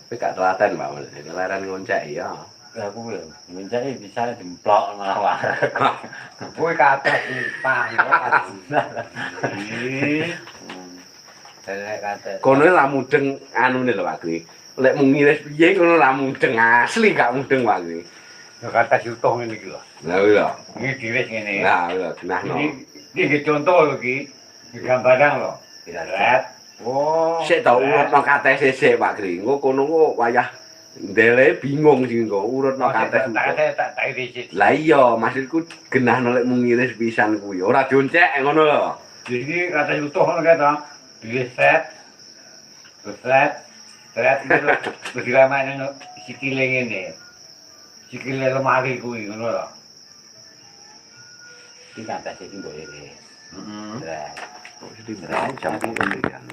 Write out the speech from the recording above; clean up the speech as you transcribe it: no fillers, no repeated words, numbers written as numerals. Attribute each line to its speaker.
Speaker 1: Kowe gak telaten, Pak. Keleren ngoncek ya.
Speaker 2: Ya kuwi mencake bisa dimplok malah wae.
Speaker 3: Kowe kathah utang kok.
Speaker 2: Nek kate.
Speaker 1: Kono ra mudeng anune lho, Pak Gri. Lek mung ngiris piye kono ra mudeng asli gak mudeng, Pak Gri.
Speaker 3: Ya kata diutuh ngene iki lho.
Speaker 1: Lah iya.
Speaker 3: Iki diwis ngene.
Speaker 1: Lah iya, genahno.
Speaker 3: Iki contoh lho iki. Iki gambaran lho. Red. Oh.
Speaker 1: Sik to urutno kates sik, Pak Gri. Engko kono kok wayah ndele bingung sing engko urutno kates.
Speaker 3: Tak irisit.
Speaker 1: Lah iya, maksudku genahno lek mung ngiris pisan kuwi. Ora dioncek ngono lho.
Speaker 3: Jadi kata utuh ngono kae to. Diwis set. Set terus dilamane sikile ngene. Sikile lemari kuwi ngono lho.
Speaker 2: Iki kate iki mbok iris.
Speaker 3: Heeh.
Speaker 2: Red.
Speaker 1: Kok sedih jam 10 kan.